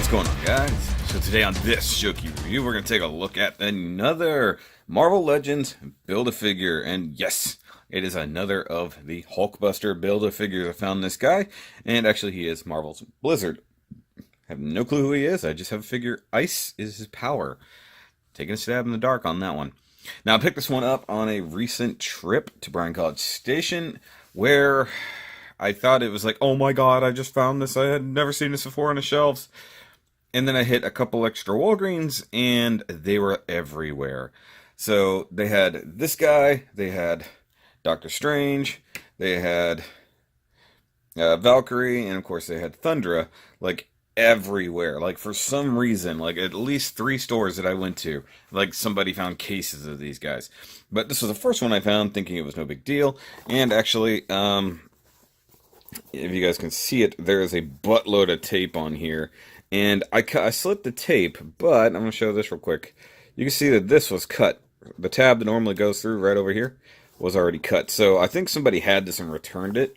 What's going on, guys? So today on this SHOKY review, we're going to take a look at another Marvel Legends Build-A-Figure. And yes, it is another of the Hulkbuster Build-A-Figures. I found this guy, and actually he is Marvel's BLIZARD. I have no clue who he is, I just have a figure. Ice is his power. Taking a stab in the dark on that one. Now, I picked this one up on a recent trip to Bryan College Station, where I thought it was like, oh my god, I just found this. I had never seen this before on the shelves. And then I hit a couple extra Walgreens, and they were everywhere. So they had this guy, they had Doctor Strange, they had Valkyrie, and of course they had Thundra, like everywhere. Like for some reason, like at least 3 stores that I went to, like somebody found cases of these guys. But this was the first one I found, thinking it was no big deal. And actually, if you guys can see it, there is a buttload of tape on here. And I slipped the tape, but I'm going to show this real quick. You can see that this was cut. The tab that normally goes through right over here was already cut. So I think somebody had this and returned it,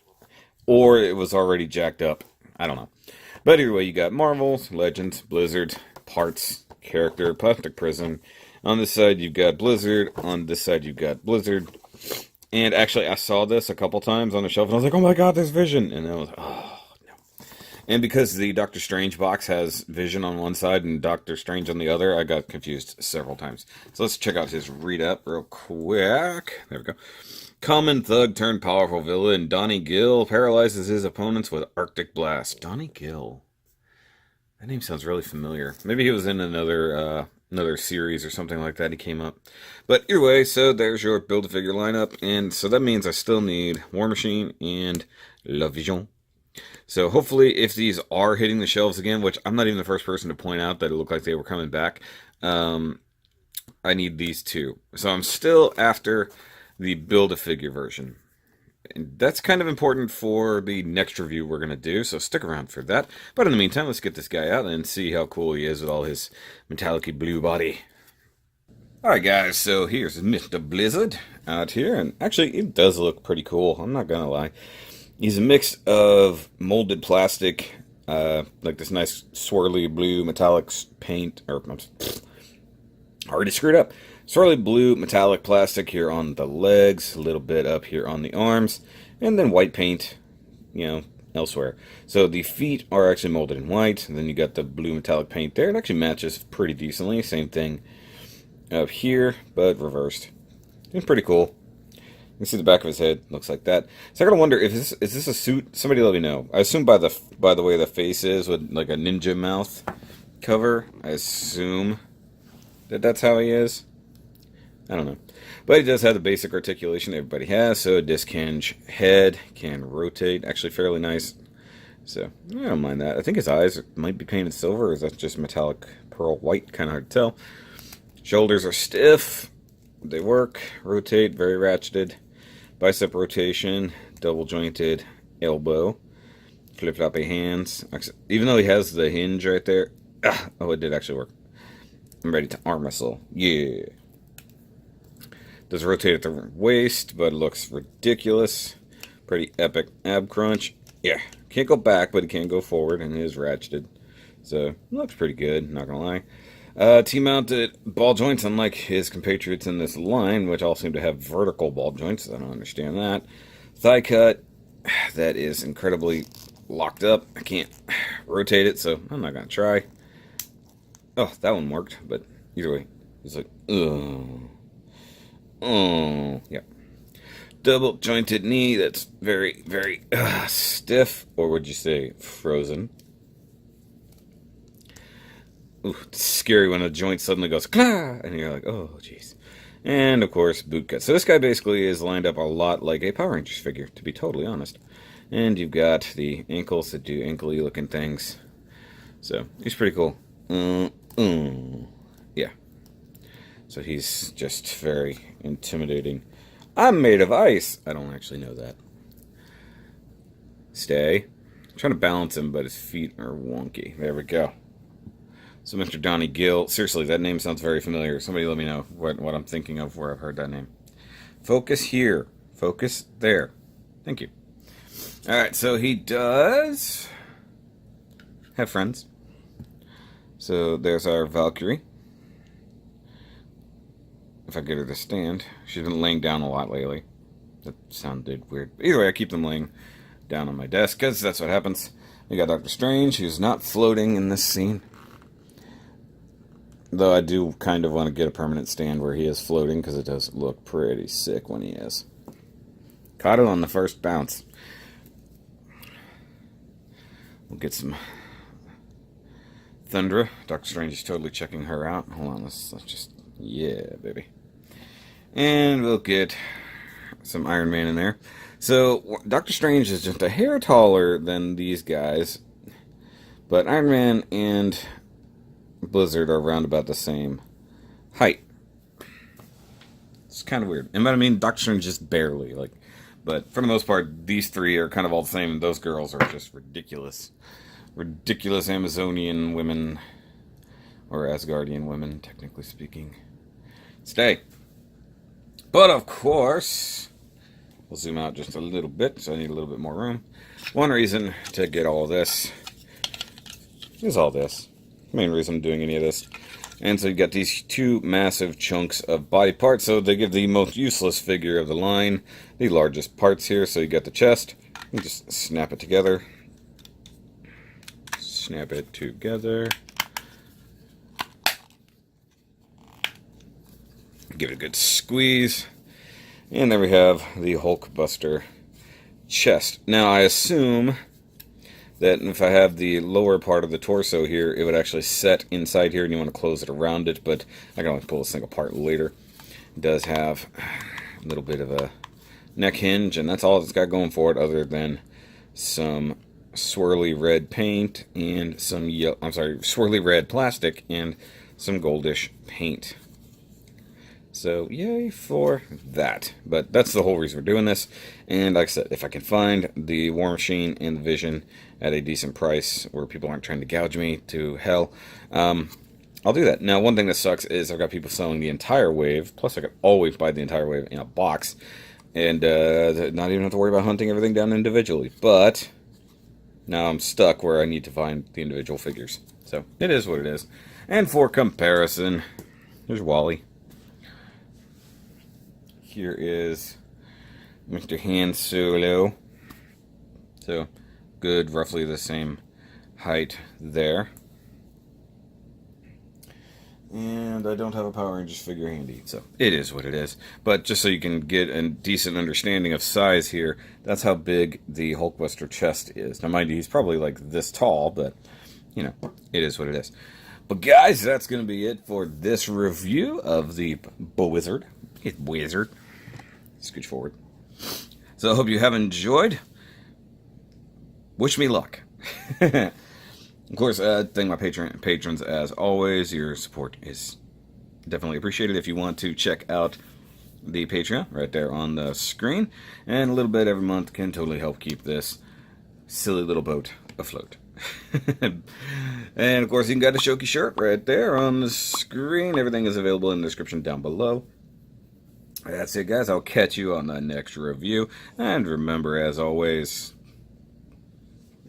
or it was already jacked up. I don't know. But either way, you got Marvel, Legends, BLIZARD, parts, character, plastic prison. On this side, you've got BLIZARD. On this side, you've got BLIZARD. And actually, I saw this a couple times on the shelf, and I was like, oh my god, there's Vision. And I was like, oh. And because the Doctor Strange box has Vision on one side and Doctor Strange on the other, I got confused several times. So let's check out his read-up real quick. There we go. Common thug turned powerful villain, Donnie Gill, paralyzes his opponents with Arctic Blast. Donnie Gill. That name sounds really familiar. Maybe he was in another series or something like that. He came up. But either way, so there's your Build-A-Figure lineup. And so that means I still need War Machine and La Vision. So hopefully, if these are hitting the shelves again, which I'm not even the first person to point out that it looked like they were coming back, I need these two. So I'm still after the Build-A-Figure version. And that's kind of important for the next review we're going to do, so stick around for that. But in the meantime, let's get this guy out and see how cool he is with all his metallic-y blue body. Alright guys, so here's Mr. BLIZARD out here, and actually it does look pretty cool, I'm not going to lie. He's a mix of molded plastic, like this nice swirly blue metallic paint, or already screwed up. Swirly blue metallic plastic here on the legs, a little bit up here on the arms, and then white paint, you know, elsewhere. So the feet are actually molded in white, and then you got the blue metallic paint there. It actually matches pretty decently. Same thing up here, but reversed. It's pretty cool. You can see the back of his head, looks like that. So I gotta wonder if is this a suit? Somebody let me know. I assume by the way the face is with like a ninja mouth cover, I assume that that's how he is. I don't know, but he does have the basic articulation everybody has. So a disc hinge head can rotate, actually fairly nice. So I don't mind that. I think his eyes might be painted silver, or is that just metallic pearl white? Kind of hard to tell. Shoulders are stiff. They work. Rotate, very ratcheted. Bicep rotation, double jointed elbow, flip floppy hands. Even though he has the hinge right there, oh, it did actually work. I'm ready to arm wrestle. Yeah. Does rotate at the waist, but it looks ridiculous. Pretty epic ab crunch. Yeah, can't go back, but he can go forward, and it is ratcheted. So looks pretty good. Not gonna lie. T-mounted ball joints, unlike his compatriots in this line, which all seem to have vertical ball joints. I don't understand that. Thigh cut, that is incredibly locked up. I can't rotate it, so I'm not going to try. Oh, that one worked, but either way, it's like, yeah. Double jointed knee, that's very, very stiff, or would you say frozen? Ooh, it's scary when a joint suddenly goes, Klah! And you're like, oh, jeez. And, of course, boot cut. So this guy basically is lined up a lot like a Power Rangers figure, to be totally honest. And you've got the ankles that do ankle-y looking things. So, he's pretty cool. Yeah. So he's just very intimidating. I'm made of ice! I don't actually know that. Stay. I'm trying to balance him, but his feet are wonky. There we go. So Mr. Donnie Gill, seriously, that name sounds very familiar. Somebody let me know what I'm thinking of, where I've heard that name. Focus here. Focus there. Thank you. Alright, so he does have friends. So there's our Valkyrie. If I get her to stand. She's been laying down a lot lately. That sounded weird. But either way, I keep them laying down on my desk, because that's what happens. We got Doctor Strange, who's not floating in this scene. Though I do kind of want to get a permanent stand where he is floating, because it does look pretty sick when he is. Caught it on the first bounce. We'll get some Thundra. Doctor Strange is totally checking her out. Hold on, let's just... Yeah, baby. And we'll get some Iron Man in there. So, Doctor Strange is just a hair taller than these guys. But Iron Man and BLIZARD are around about the same height. It's kind of weird. And I mean, Doctor Strange just barely. But for the most part, these three are kind of all the same. And those girls are just ridiculous. Ridiculous Amazonian women. Or Asgardian women, technically speaking. Stay. But of course, we'll zoom out just a little bit, so I need a little bit more room. One reason to get all this is all this. Main reason I'm doing any of this. And so you got these two massive chunks of body parts, so they give the most useless figure of the line the largest parts here. So you got the chest, you just snap it together. Snap it together. Give it a good squeeze. And there we have the Hulkbuster chest. Now I assume that if I have the lower part of the torso here, it would actually set inside here and you want to close it around it, but I can only pull this thing apart later. It does have a little bit of a neck hinge, and that's all it's got going for it, other than some swirly red paint and some swirly red plastic and some goldish paint. So, yay for that. But that's the whole reason we're doing this. And like I said, if I can find the War Machine and the Vision at a decent price where people aren't trying to gouge me to hell, I'll do that. Now, one thing that sucks is I've got people selling the entire wave. Plus, I could always buy the entire wave in a box. And not even have to worry about hunting everything down individually. But now I'm stuck where I need to find the individual figures. So, it is what it is. And for comparison, here's Wally. Here is Mr. Han Solo. So, good, roughly the same height there. And I don't have a Power Rangers figure handy, so it is what it is. But just so you can get a decent understanding of size here, that's how big the Hulkbuster chest is. Now, mind you, he's probably like this tall, but, you know, it is what it is. But guys, that's going to be it for this review of the BLIZARD. It's Wizard. Scooch forward. So I hope you have enjoyed. Wish me luck. Of course, thank my patrons as always. Your support is definitely appreciated. If you want to check out the Patreon right there on the screen, and a little bit every month can totally help keep this silly little boat afloat. And of course, you can get a SHOKY shirt right there on the screen. Everything is available in the description down below. That's it, guys. I'll catch you on the next review. And remember, as always,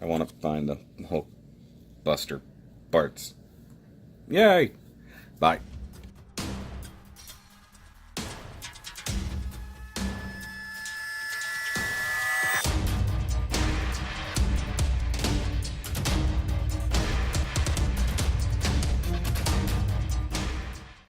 I want to find the Hulkbuster parts. Yay! Bye.